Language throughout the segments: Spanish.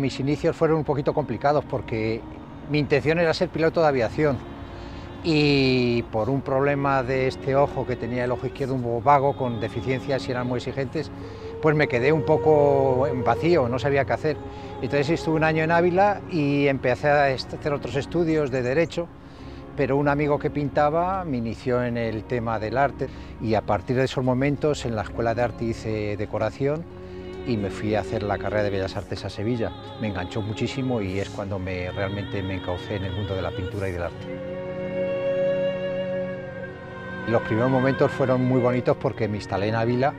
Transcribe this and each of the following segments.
mis inicios fueron un poquito complicados porque mi intención era ser piloto de aviación y por un problema de este ojo, que tenía el ojo izquierdo un poco vago, con deficiencias y eran muy exigentes, pues me quedé un poco en vacío, no sabía qué hacer. Entonces estuve un año en Ávila y empecé a hacer otros estudios de Derecho, pero un amigo que pintaba me inició en el tema del arte y a partir de esos momentos en la Escuela de Arte hice decoración y me fui a hacer la carrera de Bellas Artes a Sevilla. Me enganchó muchísimo y es cuando realmente me encaucé en el mundo de la pintura y del arte. Los primeros momentos fueron muy bonitos porque me instalé en Ávila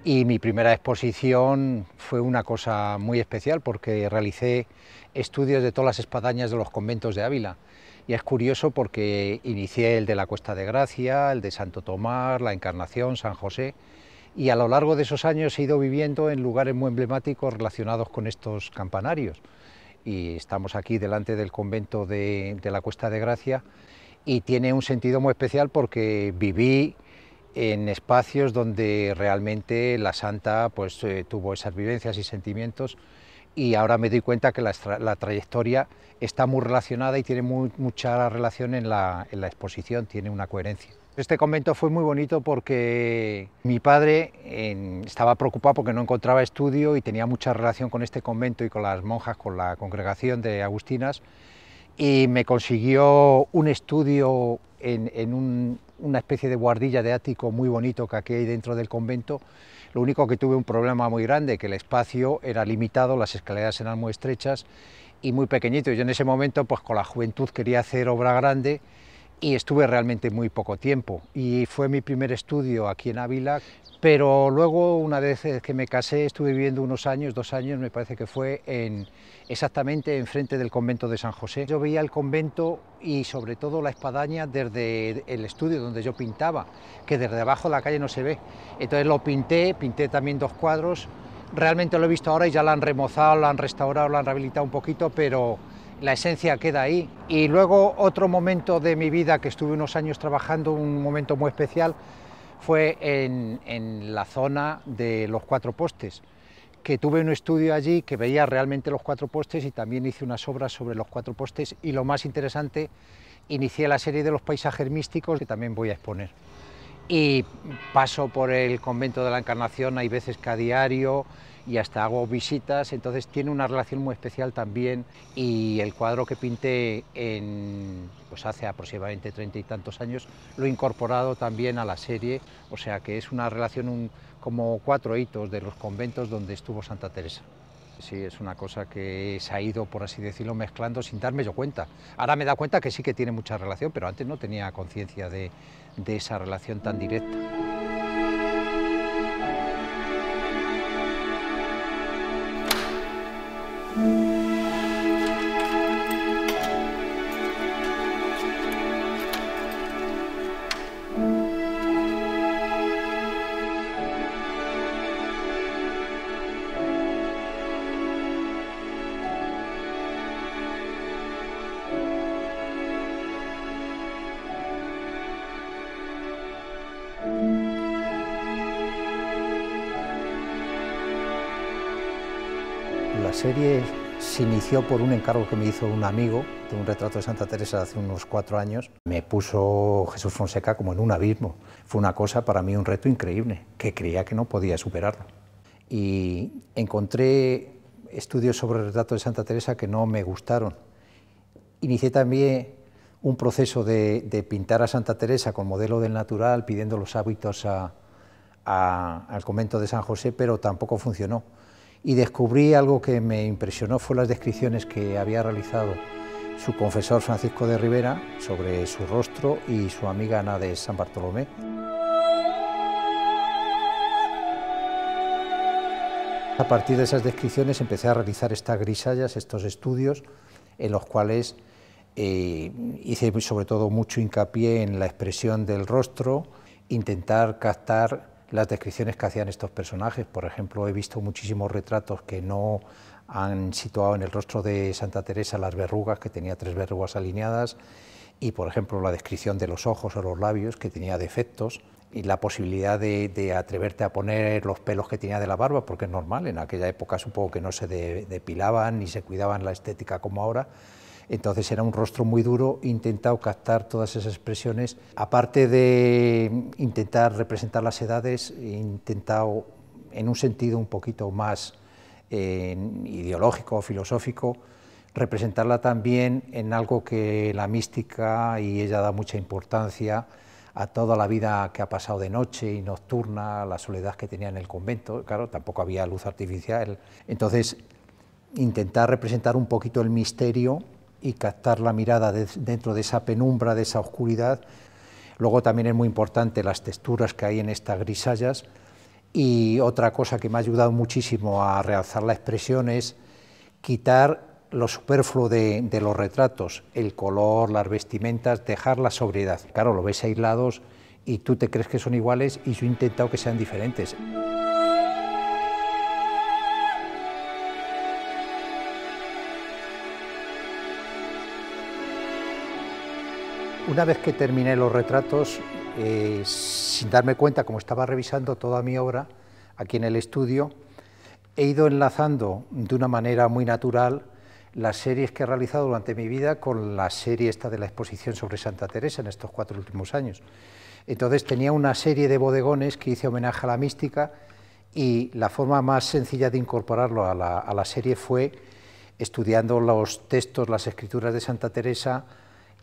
y mi primera exposición fue una cosa muy especial porque realicé estudios de todas las espadañas de los conventos de Ávila. Y es curioso porque inicié el de la Cuesta de Gracia, el de Santo Tomás, la Encarnación, San José, y a lo largo de esos años he ido viviendo en lugares muy emblemáticos relacionados con estos campanarios. Y estamos aquí delante del convento de la Cuesta de Gracia y tiene un sentido muy especial porque viví en espacios donde realmente la santa pues, tuvo esas vivencias y sentimientos, y ahora me doy cuenta que la trayectoria está muy relacionada y tiene mucha relación en la exposición, tiene una coherencia. Este convento fue muy bonito porque mi padre estaba preocupado porque no encontraba estudio y tenía mucha relación con este convento y con las monjas, con la congregación de agustinas, y me consiguió un estudio en una especie de guardilla de ático muy bonito que aquí hay dentro del convento. Lo único que tuve un problema muy grande, que el espacio era limitado, las escaleras eran muy estrechas y muy pequeñitos. Yo en ese momento, pues con la juventud, quería hacer obra grande y estuve realmente muy poco tiempo. Y fue mi primer estudio aquí en Ávila, pero luego, una vez que me casé, estuve viviendo unos años, 2 años me parece que fue, exactamente enfrente del convento de San José. Yo veía el convento y sobre todo la espadaña desde el estudio donde yo pintaba, que desde abajo de la calle no se ve. Entonces lo pinté también 2 cuadros. Realmente lo he visto ahora y ya lo han remozado, lo han restaurado, lo han rehabilitado un poquito, pero la esencia queda ahí. Y luego otro momento de mi vida que estuve unos años trabajando, un momento muy especial, fue en la zona de los 4 postes, que tuve un estudio allí que veía realmente los 4 postes y también hice unas obras sobre los 4 postes, y lo más interesante, inicié la serie de los paisajes místicos que también voy a exponer. Y paso por el convento de la Encarnación, hay veces que a diario, y hasta hago visitas, entonces tiene una relación muy especial también. Y el cuadro que pinté pues hace aproximadamente 30 y tantos años, lo he incorporado también a la serie, o sea que es una relación, como 4 hitos de los conventos donde estuvo Santa Teresa. Sí, es una cosa que se ha ido, por así decirlo, mezclando sin darme yo cuenta. Ahora me he dado cuenta que sí que tiene mucha relación, pero antes no tenía conciencia de esa relación tan directa. La serie se inició por un encargo que me hizo un amigo de un retrato de Santa Teresa hace unos 4 años. Me puso Jesús Fonseca como en un abismo. Fue una cosa, para mí, un reto increíble, que creía que no podía superarlo. Y encontré estudios sobre el retrato de Santa Teresa que no me gustaron. Inicié también un proceso de pintar a Santa Teresa con modelo del natural, pidiendo los hábitos al convento de San José, pero tampoco funcionó. Y descubrí algo que me impresionó, fue las descripciones que había realizado su confesor Francisco de Ribera sobre su rostro y su amiga Ana de San Bartolomé. A partir de esas descripciones empecé a realizar estas grisallas, estos estudios, en los cuales hice sobre todo mucho hincapié en la expresión del rostro, intentar captar las descripciones que hacían estos personajes. Por ejemplo, he visto muchísimos retratos que no han situado en el rostro de Santa Teresa las verrugas, que tenía 3 verrugas alineadas, y por ejemplo la descripción de los ojos o los labios, que tenía defectos. y la posibilidad de atreverte a poner los pelos que tenía de la barba, porque es normal, en aquella época supongo que no se depilaban ni se cuidaban la estética como ahora. Entonces era un rostro muy duro, he intentado captar todas esas expresiones. Aparte de intentar representar las edades, he intentado, en un sentido un poquito más ideológico o filosófico, representarla también en algo que la mística, y ella da mucha importancia a toda la vida que ha pasado de noche y nocturna, la soledad que tenía en el convento, claro, tampoco había luz artificial. Entonces, intentar representar un poquito el misterio y captar la mirada dentro de esa penumbra, de esa oscuridad. Luego también es muy importante las texturas que hay en estas grisallas, y otra cosa que me ha ayudado muchísimo a realzar la expresión es quitar lo superfluo de los retratos, el color, las vestimentas, dejar la sobriedad. Claro, lo ves aislados y tú te crees que son iguales, y yo he intentado que sean diferentes. Una vez que terminé los retratos, sin darme cuenta, como estaba revisando toda mi obra aquí en el estudio, he ido enlazando de una manera muy natural las series que he realizado durante mi vida con la serie esta de la exposición sobre Santa Teresa en estos 4 últimos años. Entonces tenía una serie de bodegones que hice homenaje a la mística, y la forma más sencilla de incorporarlo a la serie fue estudiando los textos, las escrituras de Santa Teresa,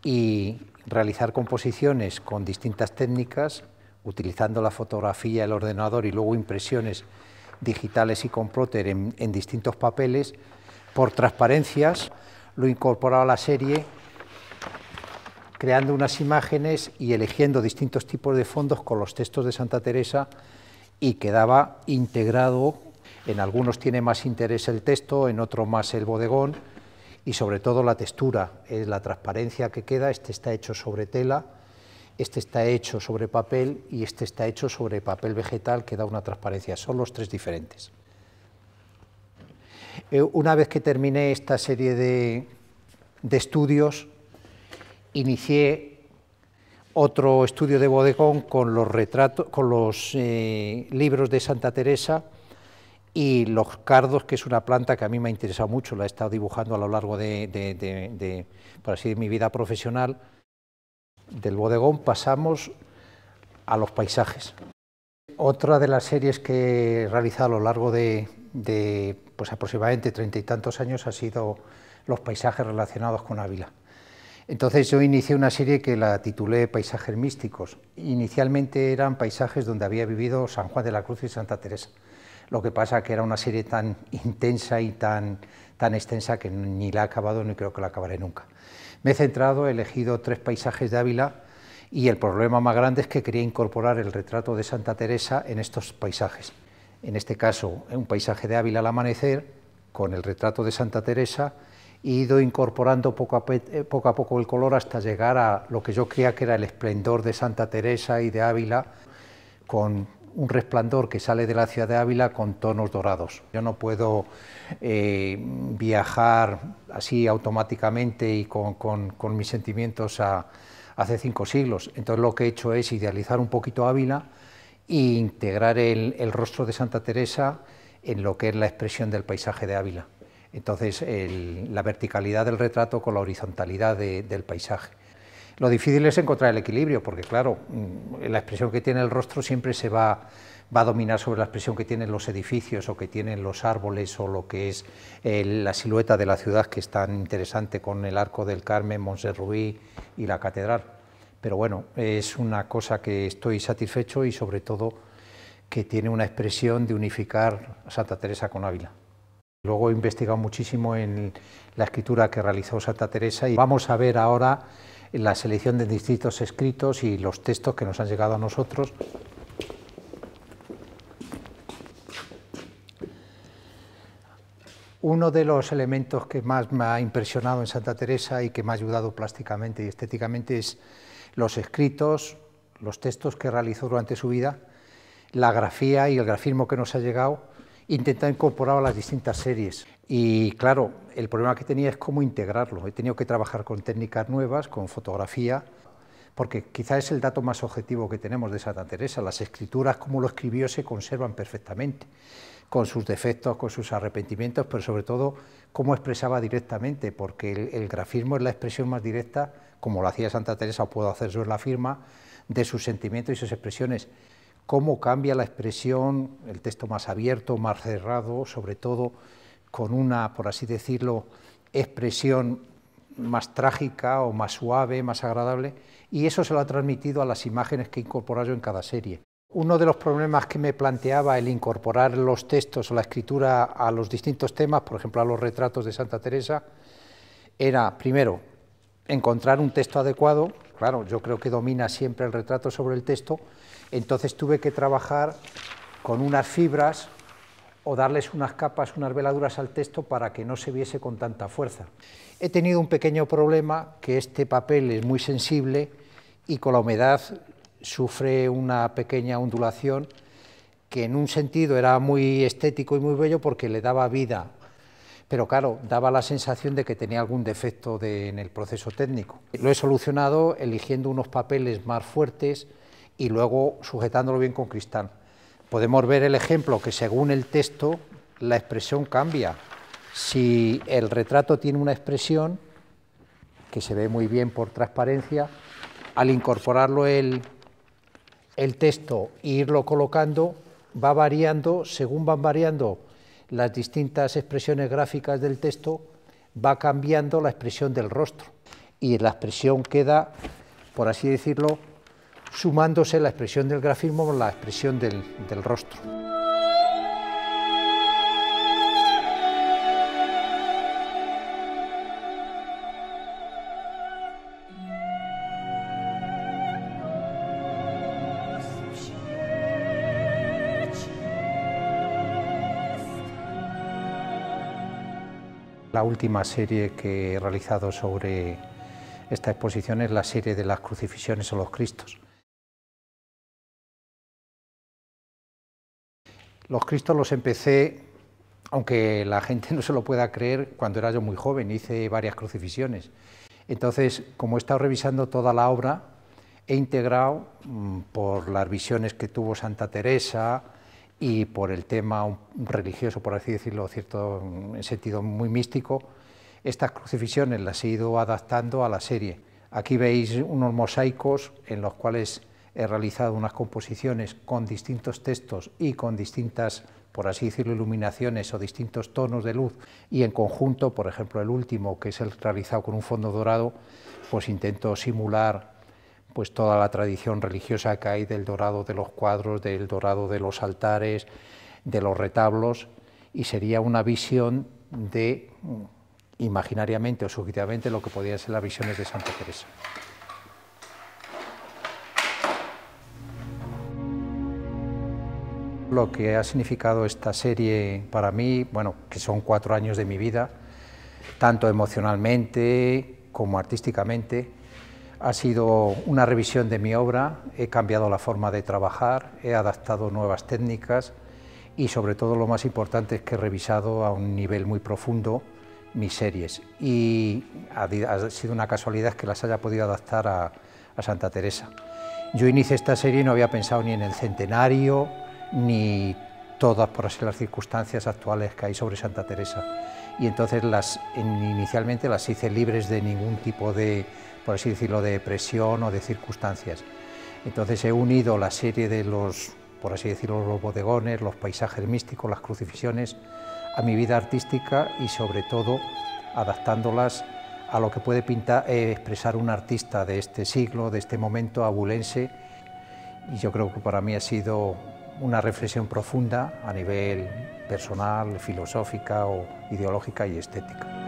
y realizar composiciones con distintas técnicas, utilizando la fotografía, el ordenador y luego impresiones digitales y con plotter en distintos papeles, por transparencias. Lo he incorporado a la serie, creando unas imágenes y eligiendo distintos tipos de fondos con los textos de Santa Teresa, y quedaba integrado. En algunos tiene más interés el texto, en otros más el bodegón, y sobre todo la textura, es la transparencia que queda. Este está hecho sobre tela, este está hecho sobre papel y este está hecho sobre papel vegetal, que da una transparencia. Son los 3 diferentes. Una vez que terminé esta serie de estudios, inicié otro estudio de bodegón con los retratos, con los libros de Santa Teresa y los cardos, que es una planta que a mí me ha interesado mucho, la he estado dibujando a lo largo por así, de mi vida profesional. Del bodegón pasamos a los paisajes. Otra de las series que he realizado a lo largo de pues aproximadamente 30 y tantos años ha sido los paisajes relacionados con Ávila. Entonces yo inicié una serie que la titulé Paisajes místicos. Inicialmente eran paisajes donde había vivido San Juan de la Cruz y Santa Teresa. Lo que pasa que era una serie tan intensa y tan extensa que ni la he acabado ni creo que la acabaré nunca. Me he centrado, he elegido 3 paisajes de Ávila, y el problema más grande es que quería incorporar el retrato de Santa Teresa en estos paisajes. En este caso, un paisaje de Ávila al amanecer, con el retrato de Santa Teresa, he ido incorporando poco a poco el color hasta llegar a lo que yo creía que era el esplendor de Santa Teresa y de Ávila, con un resplandor que sale de la ciudad de Ávila con tonos dorados. Yo no puedo viajar así automáticamente y con mis sentimientos hace 5 siglos. Entonces lo que he hecho es idealizar un poquito Ávila e integrar el rostro de Santa Teresa en lo que es la expresión del paisaje de Ávila. Entonces la verticalidad del retrato con la horizontalidad del paisaje. Lo difícil es encontrar el equilibrio, porque claro, la expresión que tiene el rostro siempre se va a dominar sobre la expresión que tienen los edificios o que tienen los árboles, o lo que es la silueta de la ciudad, que es tan interesante con el Arco del Carmen, Montserrat y la catedral. Pero bueno, es una cosa que estoy satisfecho, y sobre todo que tiene una expresión de unificar a Santa Teresa con Ávila. Luego he investigado muchísimo en la escritura que realizó Santa Teresa, y vamos a ver ahora la selección de distintos escritos y los textos que nos han llegado a nosotros. Uno de los elementos que más me ha impresionado en Santa Teresa y que me ha ayudado plásticamente y estéticamente es los escritos, los textos que realizó durante su vida, la grafía y el grafismo que nos ha llegado, intentado incorporar a las distintas series. Y claro, el problema que tenía es cómo integrarlo. He tenido que trabajar con técnicas nuevas, con fotografía, porque quizá es el dato más objetivo que tenemos de Santa Teresa. Las escrituras, como lo escribió, se conservan perfectamente, con sus defectos, con sus arrepentimientos, pero sobre todo cómo expresaba directamente, porque el grafismo es la expresión más directa, como lo hacía Santa Teresa, o puedo hacer yo en la firma, de sus sentimientos y sus expresiones. Cómo cambia la expresión, el texto más abierto, más cerrado, sobre todo con una, por así decirlo, expresión más trágica o más suave, más agradable, y eso se lo ha transmitido a las imágenes que he incorporado yo en cada serie. Uno de los problemas que me planteaba el incorporar los textos o la escritura a los distintos temas, por ejemplo a los retratos de Santa Teresa, era, primero, encontrar un texto adecuado. Claro, yo creo que domina siempre el retrato sobre el texto, entonces tuve que trabajar con unas fibras o darles unas capas, unas veladuras al texto para que no se viese con tanta fuerza. He tenido un pequeño problema, que este papel es muy sensible y con la humedad sufre una pequeña ondulación, que en un sentido era muy estético y muy bello porque le daba vida, pero claro, daba la sensación de que tenía algún defecto en el proceso técnico. Lo he solucionado eligiendo unos papeles más fuertes y luego sujetándolo bien con cristal. Podemos ver el ejemplo que según el texto la expresión cambia. Si el retrato tiene una expresión que se ve muy bien por transparencia, al incorporarlo el texto e irlo colocando, va variando, según van variando las distintas expresiones gráficas del texto, va cambiando la expresión del rostro y la expresión queda, por así decirlo, sumándose la expresión del grafismo con la expresión del rostro. La última serie que he realizado sobre esta exposición es la serie de las crucifixiones o los Cristos. Los Cristos los empecé, aunque la gente no se lo pueda creer, cuando era yo muy joven, hice varias crucifixiones. Entonces, como he estado revisando toda la obra, he integrado, por las visiones que tuvo Santa Teresa y por el tema religioso, por así decirlo, cierto, en sentido muy místico, estas crucifixiones las he ido adaptando a la serie. Aquí veis unos mosaicos en los cuales he realizado unas composiciones con distintos textos y con distintas, por así decirlo, iluminaciones o distintos tonos de luz, y en conjunto, por ejemplo, el último, que es el realizado con un fondo dorado, pues intento simular pues toda la tradición religiosa que hay del dorado de los cuadros, del dorado de los altares, de los retablos, y sería una visión de, imaginariamente o subjetivamente, lo que podrían ser las visiones de Santa Teresa. Lo que ha significado esta serie para mí, bueno, que son 4 años de mi vida, tanto emocionalmente como artísticamente, ha sido una revisión de mi obra. He cambiado la forma de trabajar, he adaptado nuevas técnicas y sobre todo lo más importante es que he revisado a un nivel muy profundo mis series, y ha sido una casualidad que las haya podido adaptar a Santa Teresa. Yo inicié esta serie y no había pensado ni en el centenario, ni todas, por así, las circunstancias actuales que hay sobre Santa Teresa, y entonces inicialmente las hice libres de ningún tipo de, por así decirlo, de presión o de circunstancias. Entonces he unido la serie de los, por así decirlo, los bodegones, los paisajes místicos, las crucifixiones, a mi vida artística, y sobre todo adaptándolas a lo que puede expresar un artista de este siglo, de este momento abulense, y yo creo que para mí ha sido una reflexión profunda a nivel personal, filosófica o ideológica y estética.